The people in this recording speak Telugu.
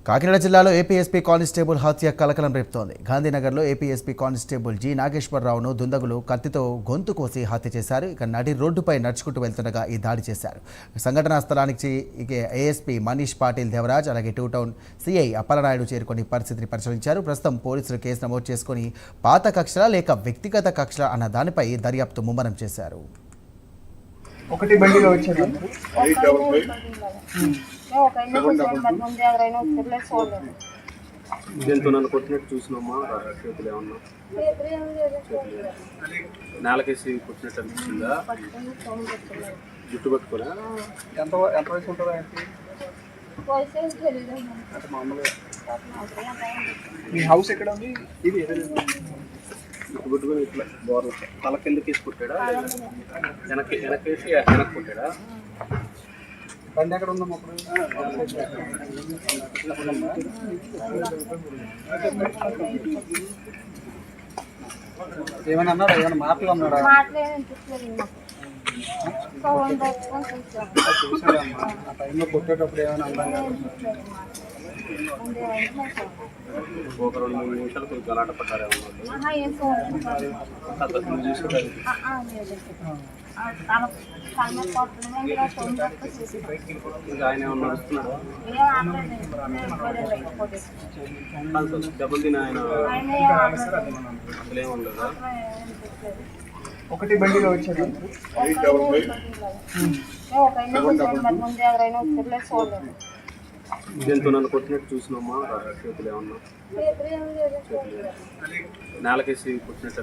కాకినాడ జిల్లాలో ఏపీఎస్పీ కానిస్టేబుల్ హత్య కలకలం రేపుతోంది. గాంధీనగర్లో ఏపీఎస్పీ కానిస్టేబుల్ జి నాగేశ్వరరావును దుండగులు కత్తితో గొంతు కోసి హత్య చేశారు. ఇక నడి రోడ్డుపై నడుచుకుంటూ వెళ్తుండగా ఈ దాడి చేశారు. సంఘటనా స్థలానికి ఏఎస్పీ మనీష్ పాటిల్ దేవరాజ్ అలాగే టూ టౌన్ సిఐ అప్పలనాయుడు చేరుకొని పరిస్థితిని పరిశీలించారు. ప్రస్తుతం పోలీసులు కేసు నమోదు చేసుకుని పాత కక్షల లేక వ్యక్తిగత కక్షల అన్న దానిపై దర్యాప్తు ముమ్మరం చేశారు. ఒకటి బండిలో వచ్చారు. దీంతో నన్ను కొట్టినట్టు చూసినామా? చేతులు ఏమన్నా నేలకేసి కొట్టినట్టు అనిపిస్తుందా? జుట్టు పట్టుకున్నా? ఎంత ఎంత వయసు ఉంటుందా? మామూలుగా మీ హౌస్ ఎక్కడ ఉంది? ఇది జుట్టు పట్టుకుని ఇట్లా బోర్ల తల కిందకేసి కొట్టాడా? వెనకేసి వెనక్కి కొట్టాడా? బండి ఎక్కడ ఉందమ్మా? ఏమైనా అన్నాడా? ఏమైనా మాటలు అన్నాడా? చూసాడమ్మా ఆ టైంలో కొట్టేటప్పుడు ఏమైనా అన్నా? ఒక 2-3 నిమిషాలు కొంచెం గలాట పడ్డారేమో. ఆయన ఏమన్నా నడుస్తున్నారా? దెబ్బలు తిన ఆయన అసలేముండదా? ఒకటి బండిలో వచ్చారు. దీంతో నన్ను కొట్టినట్టు చూసినామా? చేతులు ఏమన్నా నేలకేసి కొట్టినట్టు